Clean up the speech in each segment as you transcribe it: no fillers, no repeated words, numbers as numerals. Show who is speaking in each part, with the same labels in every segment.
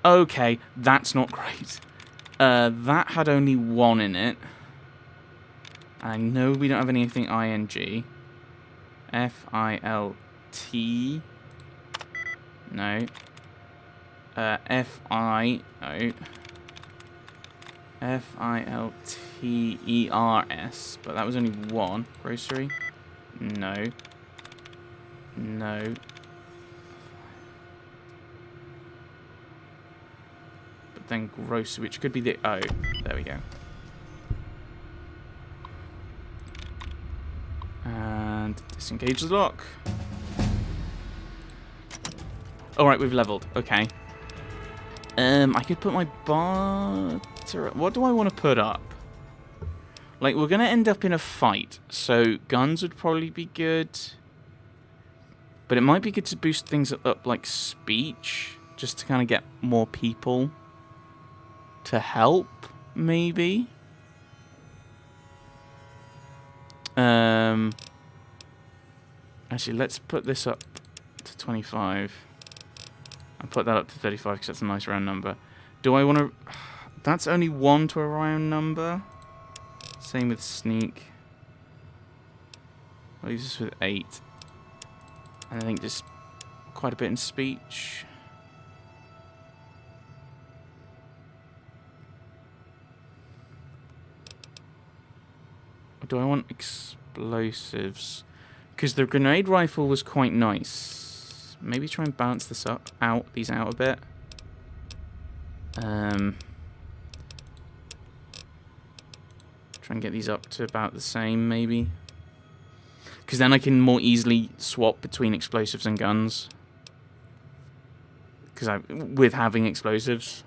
Speaker 1: Okay, that's not great. That had only 1 in it. I know we don't have anything ing. F-I-L-T. No. F-I... No. F-I-L-T-E-R-S. But that was only 1. Grocery? No. No. But then grocery, which could be the O. There we go. And disengage the lock. Alright, we've leveled. Okay. I could put my barter... What do I want to put up? Like, we're going to end up in a fight, so guns would probably be good. But it might be good to boost things up, like speech, just to kind of get more people to help, maybe. Actually, let's put this up to 25. I'll put that up to 35 because that's a nice round number. Do I want to... That's only 1 to a round number. Same with sneak. I'll use this with 8. And I think just quite a bit in speech. Or do I want explosives? Because the grenade rifle was quite nice. Maybe try and balance this these out a bit. Try and get these up to about the same, maybe. Because then I can more easily swap between explosives and guns. Because with having explosives.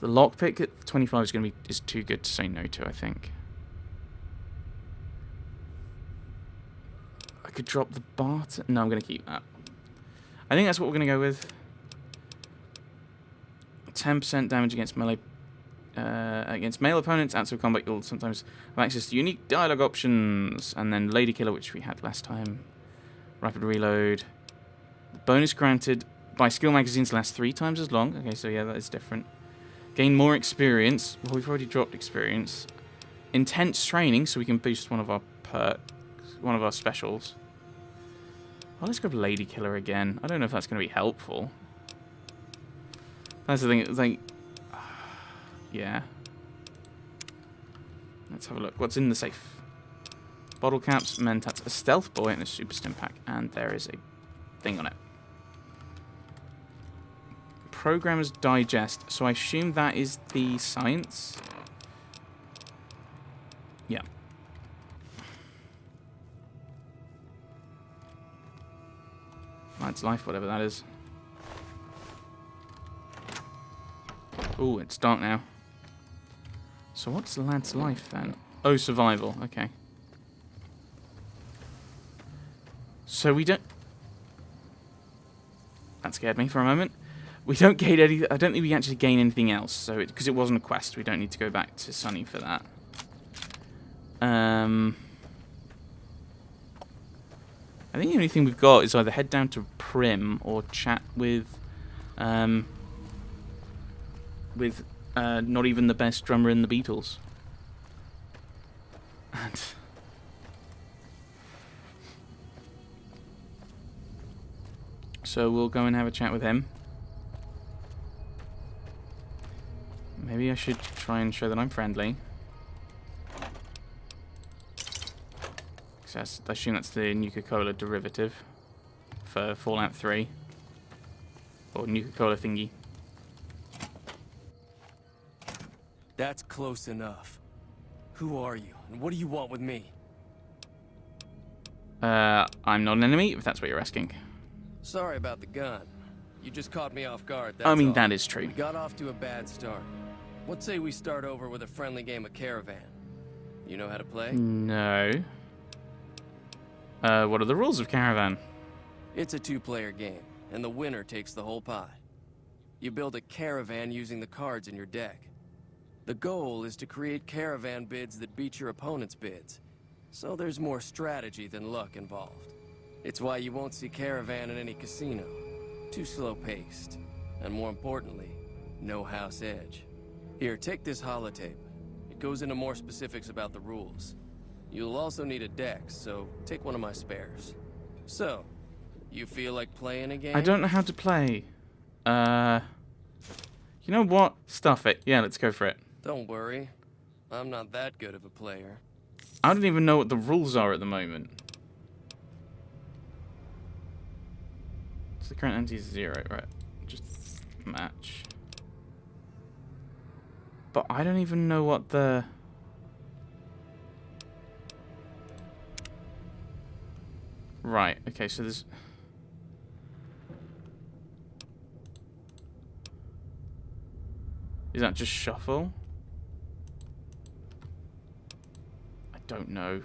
Speaker 1: The lockpick at 25 is too good to say no to, I think. I could drop the barter. No, I'm going to keep that. I think that's what we're going to go with. 10% damage against melee. Against male opponents outside of combat, you'll sometimes have access to unique dialogue options. And then Lady Killer, which we had last time. Rapid reload. Bonus granted by skill magazines lasts 3 times as long. Okay, so yeah, that is different. Gain more experience. Well, we've already dropped experience. Intense training, so we can boost one of our perks, one of our specials. Oh, let's grab Lady Killer again. I don't know if that's going to be helpful. That's the thing. It's like, yeah. Let's have a look. What's in the safe? Bottle caps, mentats, a stealth boy, and a super stim pack. And there is a thing on it. Programmer's Digest. So I assume that is the science. Yeah. Lad's life, whatever that is. Ooh, it's dark now. So what's lad's life then? Oh, survival. Okay. So we don't... That scared me for a moment. We don't gain any... I don't think we actually gain anything else. So because it wasn't a quest, we don't need to go back to Sunny for that. I think the only thing we've got is either head down to Prim or chat with not even the best drummer in the Beatles. And so we'll go and have a chat with him. Maybe I should try and show that I'm friendly. I assume that's the Nuka-Cola derivative for Fallout 3. Or Nuka-Cola thingy.
Speaker 2: That's close enough. Who are you, and what do you want with me?
Speaker 1: I'm not an enemy, if that's what you're asking.
Speaker 2: Sorry about the gun. You just caught me off guard, that's
Speaker 1: I mean,
Speaker 2: all.
Speaker 1: that is true.
Speaker 2: We got off to a bad start. Let's say we start over with a friendly game of Caravan. You know how to play?
Speaker 1: No. What are the rules of Caravan?
Speaker 2: It's a 2-player game, and the winner takes the whole pie. You build a caravan using the cards in your deck. The goal is to create caravan bids that beat your opponent's bids. So there's more strategy than luck involved. It's why you won't see Caravan in any casino. Too slow-paced. and more importantly, no house edge. Here, take this holotape. It goes into more specifics about the rules. You'll also need a dex, so take one of my spares. So, you feel like playing a game?
Speaker 1: I don't know how to play. You know what? Stuff it. Yeah, let's go for it.
Speaker 2: Don't worry. I'm not that good of a player.
Speaker 1: I don't even know what the rules are at the moment. So the current ante is 0, right? Just match. But I don't even know what the... Right, okay, so there's... Is that just shuffle? I don't know.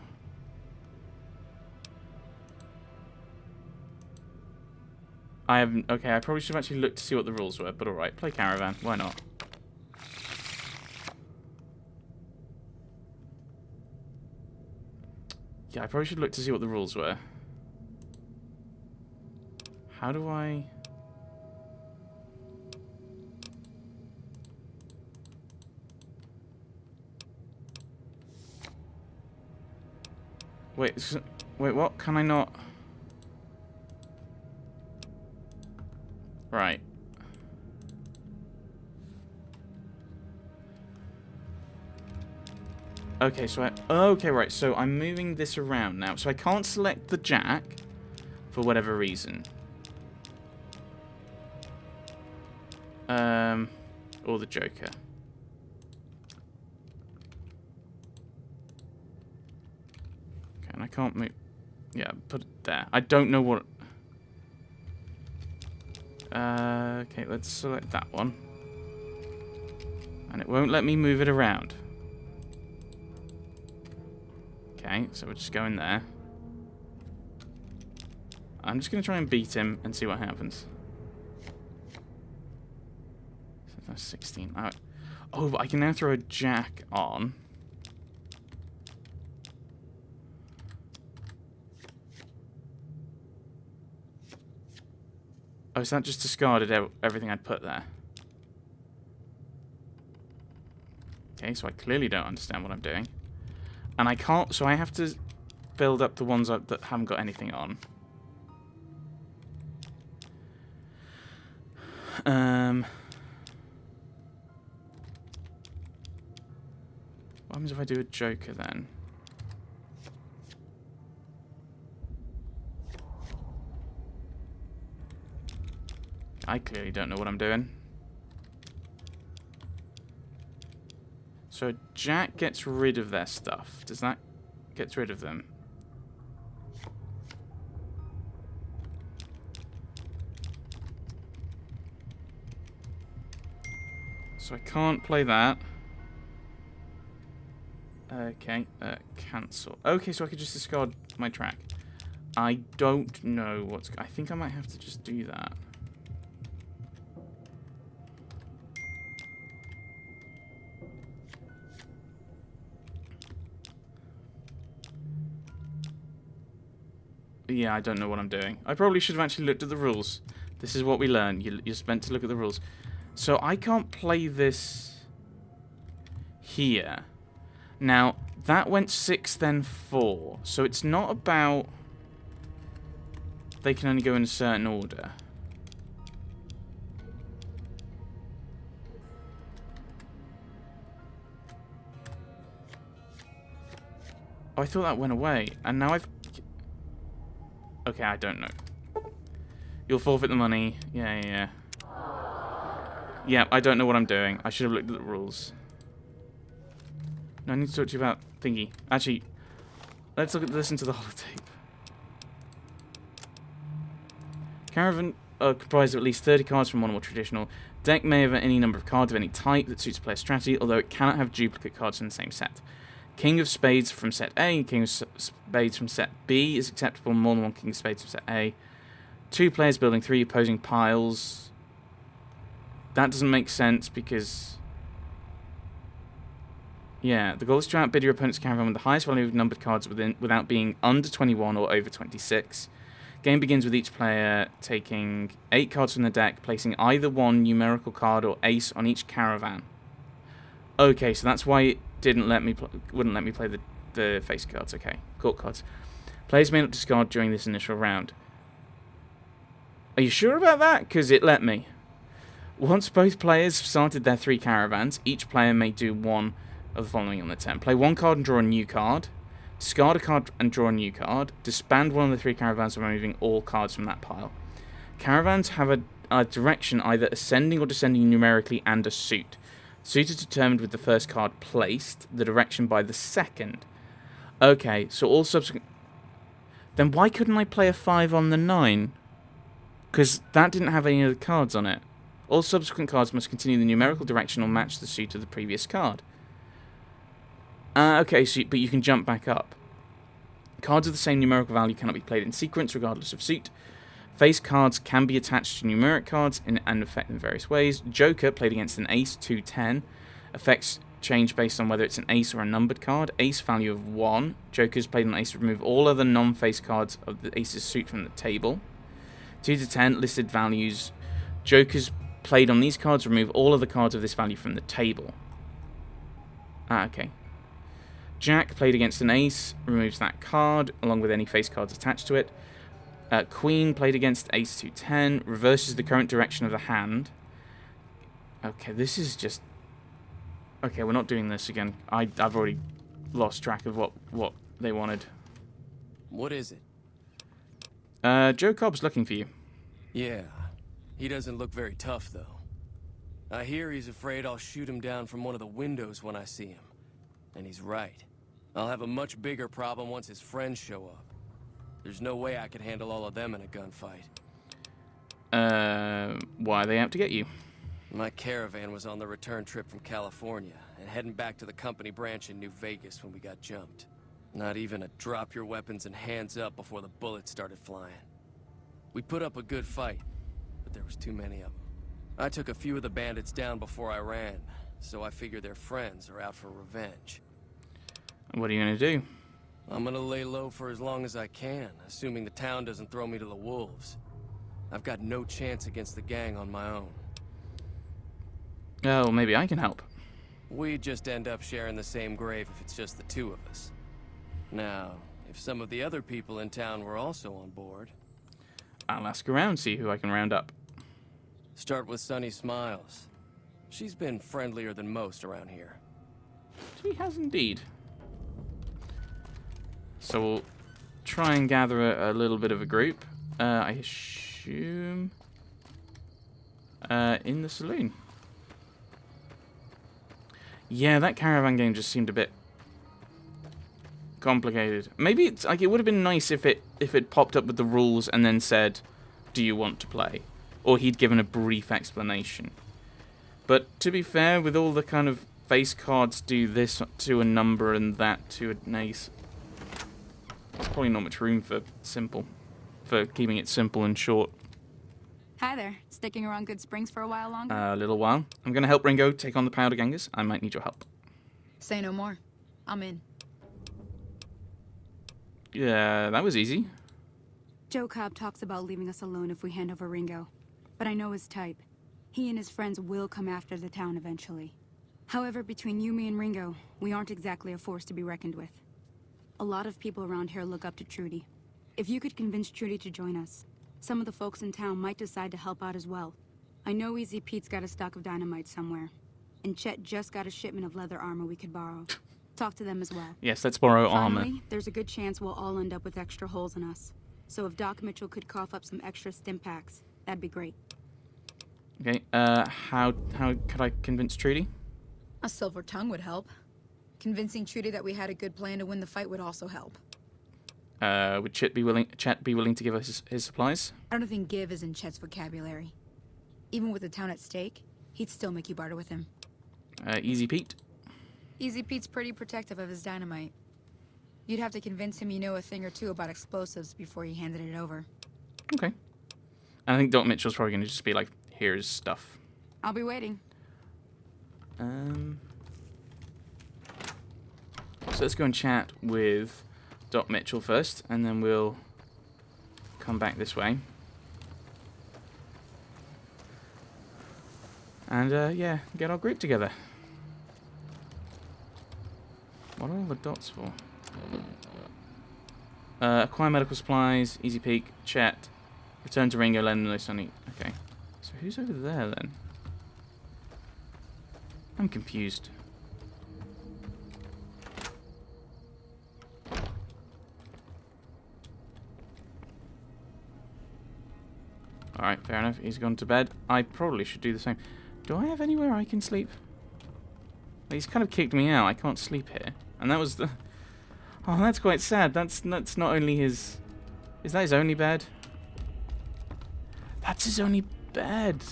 Speaker 1: I haven't... Okay, I probably should have actually looked to see what the rules were, but alright, play Caravan, why not? Yeah, I probably should look to see what the rules were. How do I... Wait, what? Can I not... Right. Okay, so okay, right, so I'm moving this around now. So I can't select the jack for whatever reason. Or the joker. Okay, and I can't move... Yeah, put it there. I don't know what... Okay, let's select that one. And it won't let me move it around. Okay, so we're just going there. I'm just going to try and beat him and see what happens. So that's 16. Oh, but I can now throw a jack on. Oh, so that just discarded everything I'd put there. Okay, so I clearly don't understand what I'm doing. And I can't, so I have to build up the ones that haven't got anything on. What happens if I do a joker then? I clearly don't know what I'm doing. So Jack gets rid of their stuff. Does that get rid of them? So I can't play that. Okay, cancel. Okay, so I could just discard my track. I don't know what's... I think I might have to just do that. Yeah, I don't know what I'm doing. I probably should have actually looked at the rules. This is what we learn. You're meant to look at the rules. So I can't play this here. Now, that went 6, then 4. So it's not about... They can only go in a certain order. Oh, I thought that went away. And now I've... Okay, I don't know. You'll forfeit the money. Yeah. Yeah, I don't know what I'm doing. I should have looked at the rules. No, I need to talk to you about thingy. Actually, let's listen to the holotape. Caravan are comprised of at least 30 cards from one or more traditional. Deck may have any number of cards of any type that suits a player's strategy, although it cannot have duplicate cards in the same set. King of Spades from set A and King of Spades from set B is acceptable. More than one King of Spades from set A. 2 players building 3 opposing piles. That doesn't make sense because... Yeah, the goal is to outbid your opponent's caravan with the highest value of numbered cards without being under 21 or over 26. Game begins with each player taking 8 cards from the deck, placing either one numerical card or ace on each caravan. Okay, so that's why it wouldn't let me play the face cards. Okay, court cards. Players may not discard during this initial round. Are you sure about that? Because it let me. Once both players have started their 3 caravans, each player may do one of the following on the turn. Play 1 card and draw a new card. Discard a card and draw a new card. Disband one of the 3 caravans by removing all cards from that pile. Caravans have a direction either ascending or descending numerically and a suit. Suit is determined with the first card placed, the direction by the second. Okay, so all subsequent... Then why couldn't I play a 5 on the 9? Because that didn't have any of the cards on it. All subsequent cards must continue the numerical direction or match the suit of the previous card. Okay, so but you can jump back up. Cards of the same numerical value cannot be played in sequence regardless of suit. Face cards can be attached to numeric cards and affect them in various ways. Joker, played against an ace, 2-10. Effects change based on whether it's an ace or a numbered card. Ace value of 1. Joker's played on ace, remove all other non-face cards of the ace's suit from the table. 2-10, listed values. Joker's played on these cards, remove all other cards of this value from the table. Okay. Jack, played against an ace, removes that card, along with any face cards attached to it. Queen, played against ace 2-10, reverses the current direction of the hand. Okay, this is just... Okay, we're not doing this again. I've already lost track of what they wanted.
Speaker 2: What is it?
Speaker 1: Joe Cobb's looking for you.
Speaker 2: Yeah. He doesn't look very tough, though. I hear he's afraid I'll shoot him down from one of the windows when I see him. And he's right. I'll have a much bigger problem once his friends show up. There's no way I could handle all of them in a gunfight.
Speaker 1: Why are they out to get you?
Speaker 2: My caravan was on the return trip from California, and heading back to the company branch in New Vegas when we got jumped. Not even a drop your weapons and hands up before the bullets started flying. We put up a good fight, but there was too many of them. I took a few of the bandits down before I ran, so I figure their friends are out for revenge.
Speaker 1: What are you going to do?
Speaker 2: I'm gonna lay low for as long as I can, assuming the town doesn't throw me to the wolves. I've got no chance against the gang on my own.
Speaker 1: Oh, maybe I can help.
Speaker 2: We'd just end up sharing the same grave if it's just the 2 of us. Now, if some of the other people in town were also on board...
Speaker 1: I'll ask around, see who I can round up.
Speaker 2: Start with Sunny Smiles. She's been friendlier than most around here.
Speaker 1: She has indeed. So we'll try and gather a little bit of a group. I assume... in the saloon. Yeah, that caravan game just seemed a bit complicated. Maybe it's like it would have been nice if it popped up with the rules and then said, "Do you want to play?" Or he'd given a brief explanation. But to be fair, with all the kind of face cards do this to a number and that to an ace, there's probably not much room for keeping it simple and short.
Speaker 3: Hi there. Sticking around Good Springs for a while longer?
Speaker 1: A little while. I'm going to help Ringo take on the powder gangers. I might need your help.
Speaker 3: Say no more. I'm in.
Speaker 1: Yeah, that was easy.
Speaker 3: Joe Cobb talks about leaving us alone if we hand over Ringo. But I know his type. He and his friends will come after the town eventually. However, between you, me, and Ringo, we aren't exactly a force to be reckoned with. A lot of people around here look up to Trudy. If you could convince Trudy to join us, some of the folks in town might decide to help out as well. I know Easy Pete's got a stock of dynamite somewhere. And Chet just got a shipment of leather armor we could borrow. Talk to them as well.
Speaker 1: Yes, let's borrow armor.
Speaker 3: Finally, there's a good chance we'll all end up with extra holes in us. So if Doc Mitchell could cough up some extra stim packs, that'd be great.
Speaker 1: Okay, how could I convince Trudy?
Speaker 3: A silver tongue would help. Convincing Trudy that we had a good plan to win the fight would also help.
Speaker 1: Would Chet be willing to give us his supplies?
Speaker 3: I don't think give is in Chet's vocabulary. Even with the town at stake, he'd still make you barter with him.
Speaker 1: Easy Pete?
Speaker 3: Easy Pete's pretty protective of his dynamite. You'd have to convince him you know a thing or two about explosives before you handed it over.
Speaker 1: Okay. I think Doc Mitchell's probably going to just be like, here's stuff.
Speaker 3: I'll be waiting.
Speaker 1: So let's go and chat with Doc Mitchell first, and then we'll come back this way. And, yeah, get our group together. What are all the dots for? Acquire medical supplies, easy peek, chat, return to Ringo, let them know Sonny. Okay. So who's over there, then? I'm confused. Alright, fair enough. He's gone to bed. I probably should do the same. Do I have anywhere I can sleep? He's kind of kicked me out. I can't sleep here. And that was the... Oh, that's quite sad. That's not only his... Is that his only bed? That's his only bed.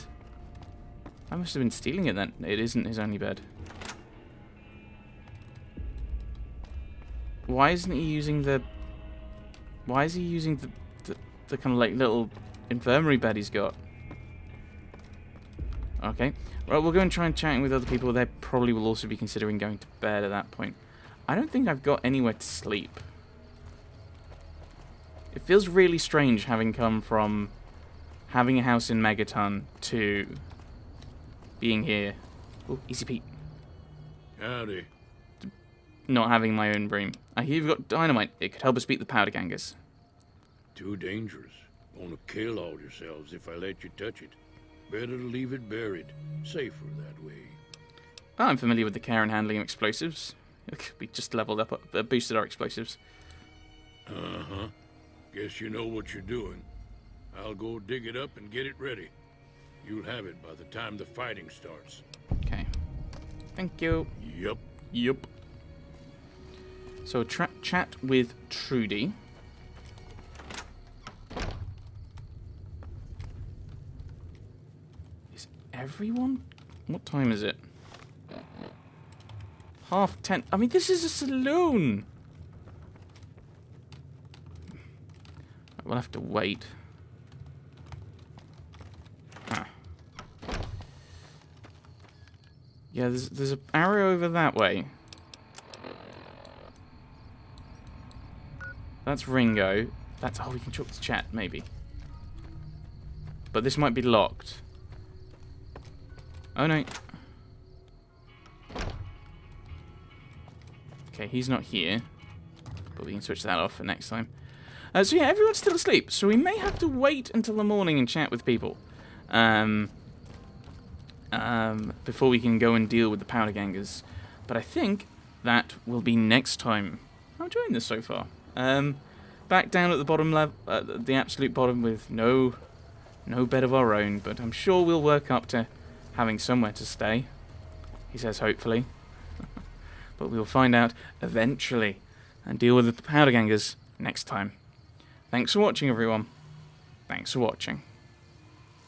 Speaker 1: I must have been stealing it then. It isn't his only bed. Why isn't he using the... Why is he using the kind of like little infirmary bed he's got? Okay. Well, we'll go and try and chat with other people. They probably will also be considering going to bed at that point. I don't think I've got anywhere to sleep. It feels really strange having come from having a house in Megaton to being here. Oh, easy Pete.
Speaker 4: Howdy.
Speaker 1: Not having my own room. I hear you've got dynamite. It could help us beat the powder gangers.
Speaker 4: Too dangerous. Gonna kill all yourselves if I let you touch it. Better to leave it buried. Safer that way.
Speaker 1: Oh, I'm familiar with the care and handling of explosives. We just leveled up, boosted our explosives.
Speaker 4: Uh-huh. Guess you know what you're doing. I'll go dig it up and get it ready. You'll have it by the time the fighting starts.
Speaker 1: Okay. Thank you.
Speaker 4: Yup.
Speaker 1: Yup. So, chat with Trudy. Is everyone? What time is it? 10:30. I mean, this is a saloon. We'll have to wait. Ah. Yeah, there's an arrow over that way. That's Ringo. That's... Oh, we can talk to chat, maybe. But this might be locked. Oh, no. Okay, he's not here. But we can switch that off for next time. So yeah, everyone's still asleep. So we may have to wait until the morning and chat with people. Before we can go and deal with the powder gangers. But I think that will be next time. I'm enjoying this so far. Back down at the bottom level, the absolute bottom with no bed of our own. But I'm sure we'll work up to having somewhere to stay. He says hopefully. But we'll find out eventually. And deal with the powder gangers next time. Thanks for watching, everyone. Thanks for watching.